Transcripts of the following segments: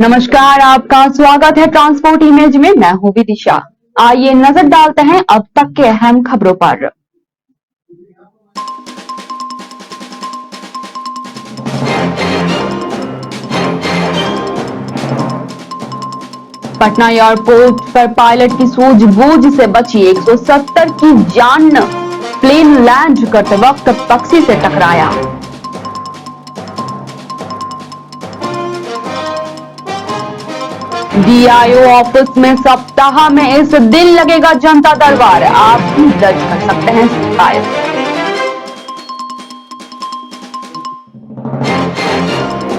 नमस्कार, आपका स्वागत है ट्रांसपोर्ट इमेज में। मैं हूं विदिशा। आइए नजर डालते हैं अब तक के अहम खबरों पर। पटना एयरपोर्ट पर पायलट की सूझबूझ से बची 170 की जान। प्लेन लैंड करते वक्त पक्षी से टकराया। डीआईओ ऑफिस में सप्ताह में इस दिन लगेगा जनता दरबार। आप भी दर्ज कर सकते हैं शिकायत।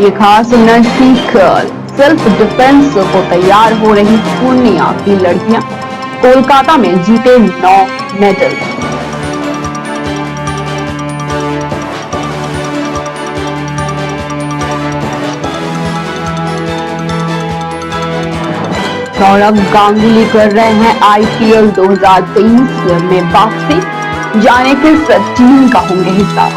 ये खास नजदीक सेल्फ डिफेंस को तैयार हो रही पूर्णिया की लड़कियां कोलकाता में जीते 9 मेडल। सौरभ गांगुली कर रहे हैं आईपीएल 2023 में वापसी। जाने किस टीम का होंगे हिस्सा।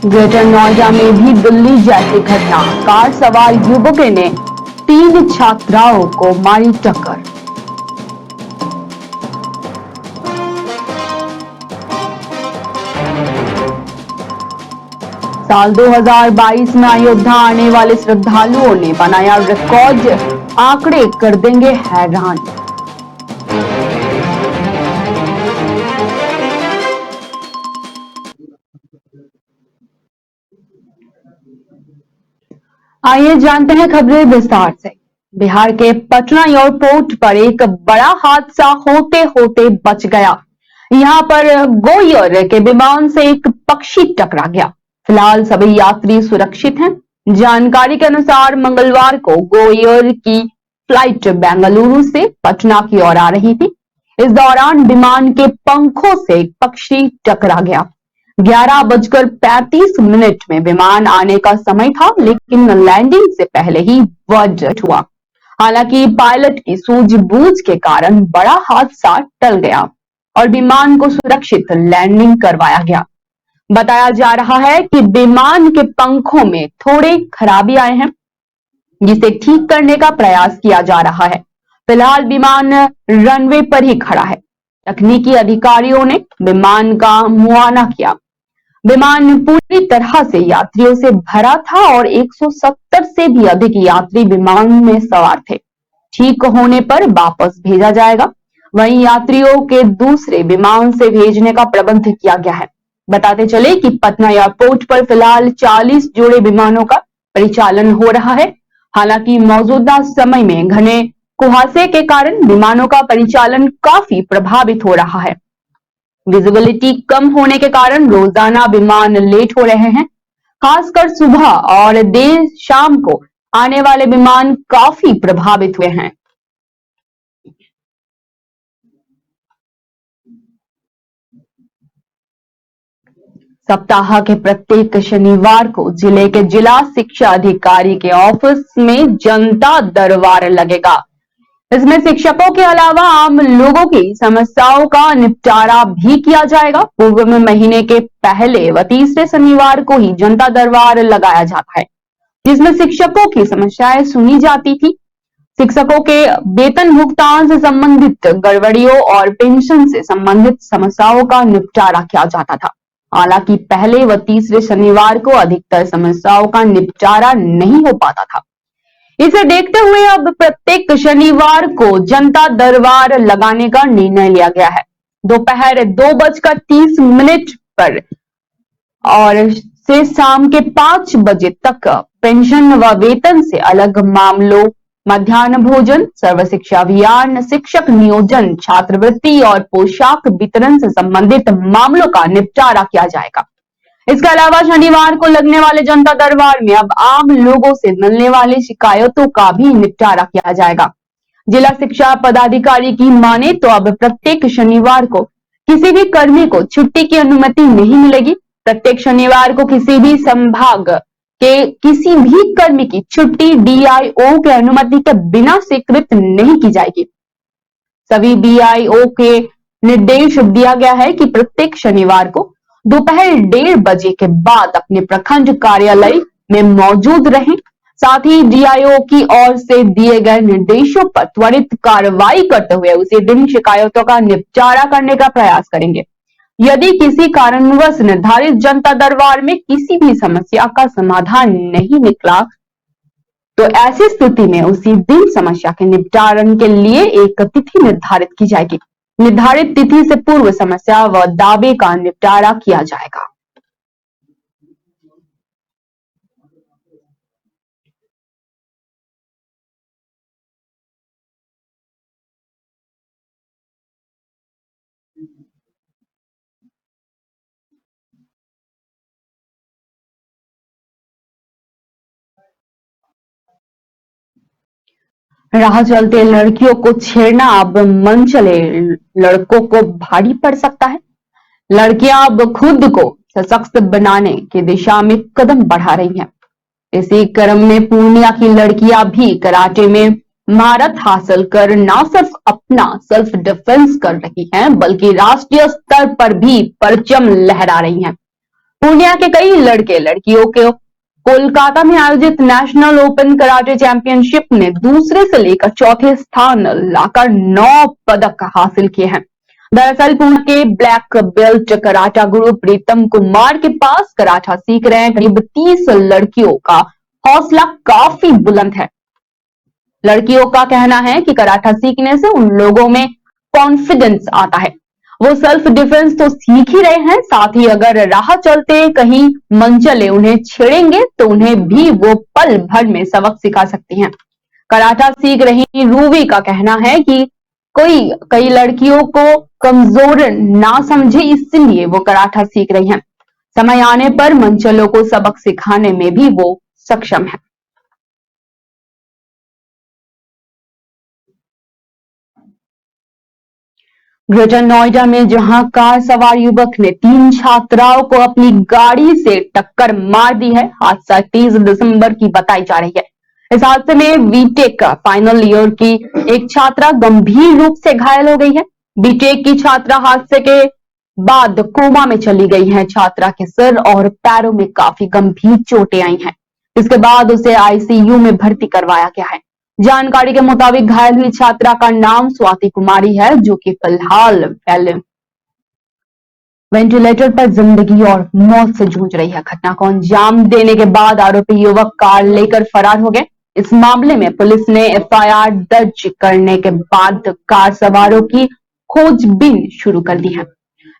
ग्रेटर नोएडा में भी दिल्ली जैसी घटना। कार सवार युवक ने 3 छात्राओं को मारी टक्कर। साल 2022 में अयोध्या आने वाले श्रद्धालुओं ने बनाया रिकॉर्ड। आंकड़े कर देंगे हैरान। आइए जानते हैं खबरें विस्तार से। बिहार के पटना एयरपोर्ट पर एक बड़ा हादसा होते होते बच गया। यहां पर गोएयर के विमान से एक पक्षी टकरा गया। फिलहाल सभी यात्री सुरक्षित हैं। जानकारी के अनुसार मंगलवार को गोएयर की फ्लाइट बेंगलुरु से पटना की ओर आ रही थी। इस दौरान विमान के पंखों से एक पक्षी टकरा गया। 11:35 में विमान आने का समय था, लेकिन लैंडिंग से पहले ही वह जट हुआ। हालांकि पायलट की सूझबूझ के कारण बड़ा हादसा टल गया और विमान को सुरक्षित लैंडिंग करवाया गया। बताया जा रहा है कि विमान के पंखों में थोड़े खराबी आए हैं, जिसे ठीक करने का प्रयास किया जा रहा है। फिलहाल विमान रनवे पर ही खड़ा है। तकनीकी अधिकारियों ने विमान का मुआयना किया। विमान पूरी तरह से यात्रियों से भरा था और 170 से भी अधिक यात्री विमान में सवार थे। ठीक होने पर वापस भेजा जाएगा। वहीं यात्रियों के दूसरे विमान से भेजने का प्रबंध किया गया है। बताते चले कि पटना एयरपोर्ट पर फिलहाल 40 जोड़े विमानों का परिचालन हो रहा है। हालांकि मौजूदा समय में घने कुहासे के कारण विमानों का परिचालन काफी प्रभावित हो रहा है। विजिबिलिटी कम होने के कारण रोजाना विमान लेट हो रहे हैं। खासकर सुबह और देर शाम को आने वाले विमान काफी प्रभावित हुए हैं। सप्ताह के प्रत्येक शनिवार को जिले के जिला शिक्षा अधिकारी के ऑफिस में जनता दरबार लगेगा। इसमें शिक्षकों के अलावा आम लोगों की समस्याओं का निपटारा भी किया जाएगा। पूर्व में महीने के पहले व तीसरे शनिवार को ही जनता दरबार लगाया जाता है, जिसमें शिक्षकों की समस्याएं सुनी जाती थी। शिक्षकों के वेतन भुगतान से संबंधित गड़बड़ियों और पेंशन से संबंधित समस्याओं का निपटारा किया जाता था। हालांकि पहले व तीसरे शनिवार को अधिकतर समस्याओं का निपटारा नहीं हो पाता था। इसे देखते हुए अब प्रत्येक शनिवार को जनता दरबार लगाने का निर्णय लिया गया है। दोपहर 2:30 पर और से शाम के 5 बजे तक पेंशन व वेतन से अलग मामलों, मध्याह्न भोजन, सर्व शिक्षा अभियान, शिक्षक नियोजन, छात्रवृत्ति और पोशाक वितरण से संबंधित मामलों का निपटारा किया जाएगा। इसके अलावा शनिवार को लगने वाले जनता दरबार में अब आम लोगों से मिलने वाली शिकायतों का भी निपटारा किया जाएगा। जिला शिक्षा पदाधिकारी की माने तो अब प्रत्येक शनिवार को किसी भी कर्मी को छुट्टी की अनुमति नहीं मिलेगी। प्रत्येक शनिवार को किसी भी संभाग के किसी भी कर्मी की छुट्टी डीआईओ के अनुमति के बिना स्वीकृत नहीं की जाएगी। सभी बीआईओ के निर्देश दिया गया है कि प्रत्येक शनिवार को दोपहर 1:30 बजे के बाद अपने प्रखंड कार्यालय में मौजूद रहें। साथ ही डीआईओ की ओर से दिए गए निर्देशों पर त्वरित कार्रवाई करते हुए उसी दिन शिकायतों का निपटारा करने का प्रयास करेंगे। यदि किसी कारणवश निर्धारित जनता दरबार में किसी भी समस्या का समाधान नहीं निकला, तो ऐसी स्थिति में उसी दिन समस्या के निपटारण के लिए एक तिथि निर्धारित की जाएगी। निर्धारित तिथि से पूर्व समस्या व दावे का निपटारा किया जाएगा। राह चलते लड़कियों को छेड़ना अब मन चले लड़कों को भारी पड़ सकता है। लड़कियां अब खुद को सशक्त बनाने की दिशा में कदम बढ़ा रही हैं। इसी क्रम में पूर्णिया की लड़कियां भी कराटे में महारत हासिल कर न सिर्फ अपना सेल्फ डिफेंस कर रही हैं, बल्कि राष्ट्रीय स्तर पर भी परचम लहरा रही हैं। पूर्णिया के कई लड़के लड़कियों के कोलकाता में आयोजित नेशनल ओपन कराटे चैंपियनशिप में दूसरे से लेकर चौथे स्थान लाकर 9 पदक हासिल किए हैं। दरअसल पुणे के ब्लैक बेल्ट कराटा गुरु प्रीतम कुमार के पास कराटा सीख रहे करीब 30 लड़कियों का हौसला काफी बुलंद है। लड़कियों का कहना है कि कराटा सीखने से उन लोगों में कॉन्फिडेंस आता है। वो सेल्फ डिफेंस तो सीख ही रहे हैं, साथ ही अगर राह चलते कहीं मनचले उन्हें छेड़ेंगे तो उन्हें भी वो पल भर में सबक सिखा सकती हैं। कराटा सीख रही रूबी का कहना है कि कोई कई लड़कियों को कमजोर ना समझे, इसलिए वो कराटा सीख रही हैं। समय आने पर मनचलों को सबक सिखाने में भी वो सक्षम है। ग्रेटर नोएडा में जहां कार सवार युवक ने 3 छात्राओं को अपनी गाड़ी से टक्कर मार दी है। हादसा 30 दिसंबर की बताई जा रही है। इस हादसे में बीटेक फाइनल ईयर की एक छात्रा गंभीर रूप से घायल हो गई है। बीटेक की छात्रा हादसे के बाद कोमा में चली गई है। छात्रा के सिर और पैरों में काफी गंभीर चोटें आई हैं। इसके बाद उसे आईसीयू में भर्ती करवाया गया है। जानकारी के मुताबिक घायल हुई छात्रा का नाम स्वाति कुमारी है, जो कि फिलहाल पहले वेंटिलेटर पर जिंदगी और मौत से जूझ रही है। घटना को अंजाम देने के बाद आरोपी युवक कार लेकर फरार हो गए। इस मामले में पुलिस ने एफआईआर दर्ज करने के बाद कार सवारों की खोजबीन शुरू कर दी है,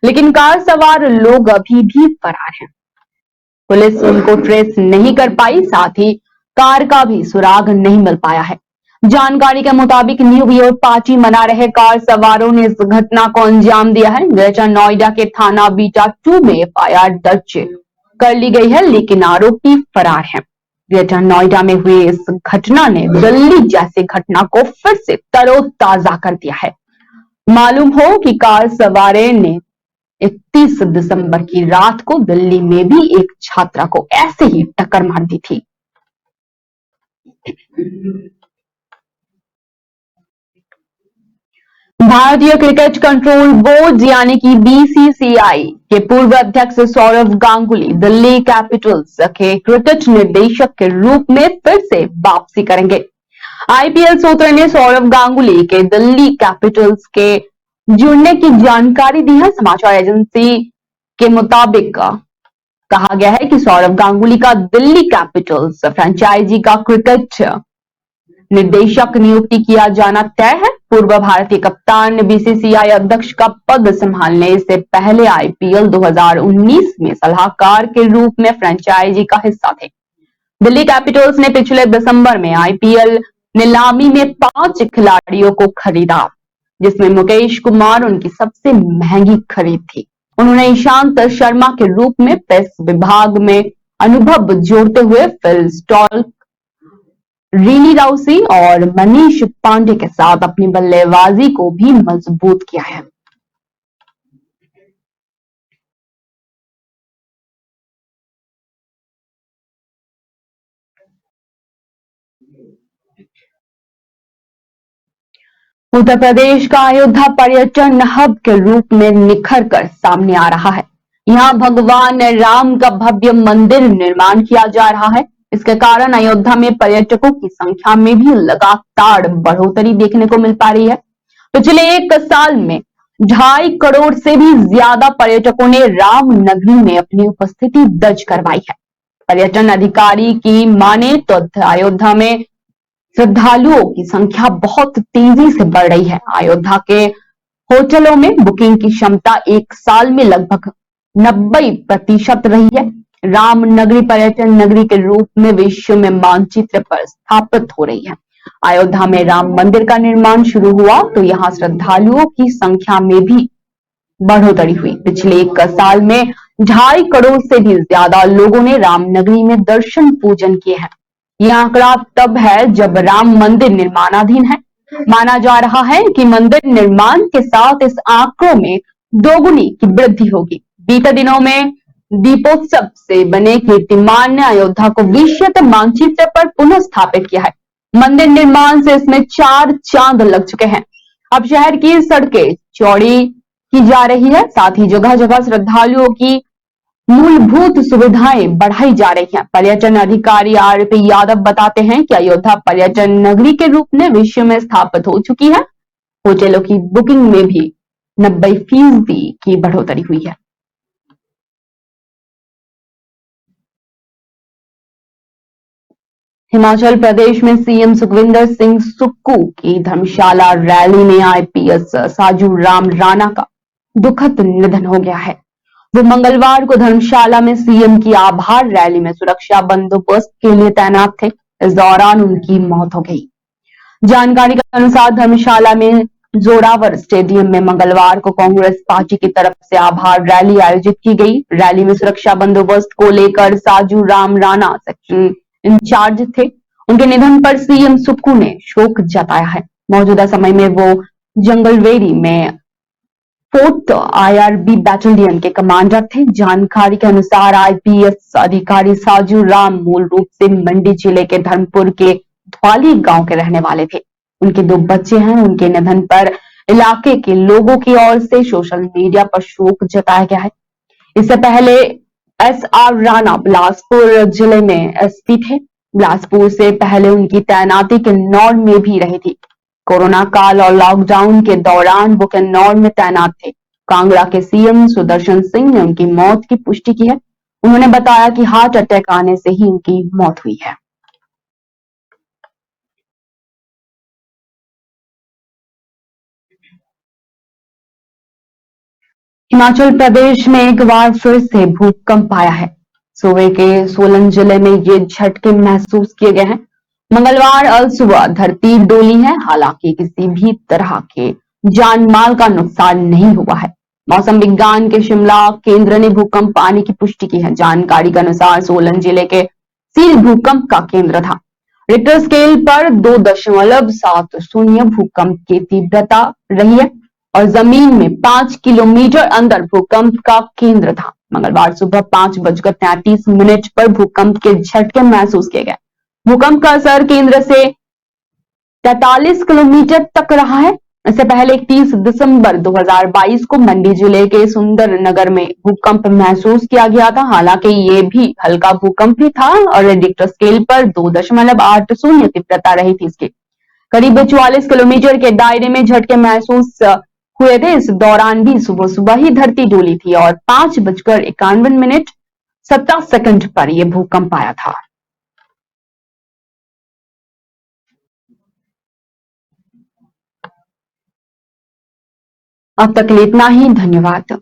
लेकिन कार सवार लोग अभी भी फरार हैं। पुलिस उनको ट्रेस नहीं कर पाई, साथ ही कार का भी सुराग नहीं मिल पाया है। जानकारी के मुताबिक न्यू ईयर पार्टी मना रहे कार सवारों ने इस घटना को अंजाम दिया है। ग्रेटर नोएडा के थाना बीटा 2 में एफआईआर दर्ज कर ली गई है, लेकिन आरोपी फरार है। ग्रेटर नोएडा में हुई इस घटना ने दिल्ली जैसी घटना को फिर से तरोताजा कर दिया है। मालूम हो कि कार सवारे ने 31 दिसंबर की रात को दिल्ली में भी एक छात्रा को ऐसे ही टक्कर मार दी थी। भारतीय क्रिकेट कंट्रोल बोर्ड यानी कि बीसीसीआई के पूर्व अध्यक्ष सौरव गांगुली दिल्ली कैपिटल्स के क्रिकेट निदेशक के रूप में फिर से वापसी करेंगे। आईपीएल सूत्र ने सौरव गांगुली के दिल्ली कैपिटल्स के जुड़ने की जानकारी दी है। समाचार एजेंसी के मुताबिक कहा गया है कि सौरव गांगुली का दिल्ली कैपिटल्स फ्रेंचाइजी का क्रिकेट निदेशक नियुक्ति किया जाना तय है। पूर्व भारतीय कप्तान बीसीसीआई अध्यक्ष का पद संभालने से पहले आईपीएल 2019 में सलाहकार के रूप में फ्रेंचाइजी का हिस्सा थे। दिल्ली कैपिटल्स ने पिछले दिसंबर में आईपीएल नीलामी में 5 खिलाड़ियों को खरीदा, जिसमें मुकेश कुमार उनकी सबसे महंगी खरीद थी। उन्होंने ईशांत शर्मा के रूप में पेस विभाग में अनुभव जोड़ते हुए फिल स्टॉल, रीनी राउसी और मनीष पांडे के साथ अपनी बल्लेबाजी को भी मजबूत किया है। उत्तर प्रदेश का अयोध्या पर्यटन हब के रूप में निखर कर सामने आ रहा है। यहाँ भगवान राम का भव्य मंदिर निर्माण किया जा रहा है। इसके कारण अयोध्या में पर्यटकों की संख्या में भी लगातार बढ़ोतरी देखने को मिल पा रही है। पिछले एक साल में 2.5 करोड़ से भी ज्यादा पर्यटकों ने राम नगरी में अपनी उपस्थिति दर्ज करवाई है। पर्यटन अधिकारी की माने तो अयोध्या में श्रद्धालुओं की संख्या बहुत तेजी से बढ़ रही है। अयोध्या के होटलों में बुकिंग की क्षमता एक साल में लगभग 90% रही है। राम नगरी पर्यटन नगरी के रूप में विश्व में मानचित्र पर स्थापित हो रही है। अयोध्या में राम मंदिर का निर्माण शुरू हुआ तो यहाँ श्रद्धालुओं की संख्या में भी बढ़ोतरी हुई। पिछले एक साल में 2.5 करोड़ से भी ज्यादा लोगों ने रामनगरी में दर्शन पूजन किए हैं। यह आंकड़ा तब है जब राम मंदिर निर्माणाधीन है। माना जा रहा है कि मंदिर निर्माण के साथ इस आंकड़ों में दोगुनी की वृद्धि होगी। बीते दिनों में दीपोत्सव से बने कीर्तिमान ने अयोध्या को विश्व मानचित्र पर पुनः स्थापित किया है। मंदिर निर्माण से इसमें 4 चांद लग चुके हैं। अब शहर की सड़कें चौड़ी की जा रही है, साथ ही जगह जगह श्रद्धालुओं की मूलभूत सुविधाएं बढ़ाई जा रही हैं। पर्यटन अधिकारी आरपी यादव बताते हैं कि अयोध्या पर्यटन नगरी के रूप में विश्व में स्थापित हो चुकी है। होटलों की बुकिंग में भी 90% की बढ़ोतरी हुई है। हिमाचल प्रदेश में सीएम सुखविंदर सिंह सुक्खू की धर्मशाला रैली में आईपीएस साजू राम राणा का दुखद निधन हो गया है। वो मंगलवार को धर्मशाला में सीएम की आभार रैली में सुरक्षा बंदोबस्त के लिए तैनात थे। इस दौरान उनकी मौत हो गई। जानकारी के अनुसार धर्मशाला में जोरावर स्टेडियम में मंगलवार को कांग्रेस पार्टी की तरफ से आभार रैली आयोजित की गई। रैली में सुरक्षा बंदोबस्त को लेकर साजू राम राणा सेक्शन इंचार्ज थे। उनके निधन पर सीएम सुक्खू ने शोक जताया है। मौजूदा समय में वो जंगलवेरी में 4th आईआरबी बैटालियन के कमांडर थे। जानकारी के अनुसार आईपीएस अधिकारी साजू राम मूल रूप से मंडी जिले के धर्मपुर के ध्वाली गांव के रहने वाले थे। उनके 2 बच्चे हैं। उनके निधन पर इलाके के लोगों की ओर से सोशल मीडिया पर शोक जताया गया है। इससे पहले एसआर राणा बिलासपुर जिले में एसपी थे। बिलासपुर से पहले उनकी तैनाती किन्नौर में भी रही थी। कोरोना काल और लॉकडाउन के दौरान वो किन्नौर में तैनात थे। कांगड़ा के सीएम सुदर्शन सिंह ने उनकी मौत की पुष्टि की है। उन्होंने बताया कि हार्ट अटैक आने से ही उनकी मौत हुई है। हिमाचल प्रदेश में एक बार फिर से भूकंप आया है। सूबे के सोलन जिले में ये झटके महसूस किए गए हैं। मंगलवार अल सुबह धरती डोली है। हालांकि किसी भी तरह के जान माल का नुकसान नहीं हुआ है। मौसम विज्ञान के शिमला केंद्र ने भूकंप आने की पुष्टि की है। जानकारी के अनुसार सोलन जिले के सील भूकंप का केंद्र था। रिक्टर स्केल पर 2.70 भूकंप की तीव्रता रही है और जमीन में 5 किलोमीटर अंदर भूकंप का केंद्र था। मंगलवार सुबह 5:33 पर भूकंप के झटके महसूस किए गए। भूकंप का असर केंद्र से 43 किलोमीटर तक रहा है। इससे पहले 31 दिसंबर 2022 को मंडी जिले के सुंदरनगर में भूकंप महसूस किया गया था। हालांकि ये भी हल्का भूकंप ही था और रिक्टर स्केल पर 2.80 तीव्रता रही थी। इसके करीब 44 किलोमीटर के दायरे में झटके महसूस हुए थे। इस दौरान भी सुबह सुबह ही धरती डोली थी और 5:51 पर यह भूकंप आया था। अब तक के लिए इतना ही। धन्यवाद।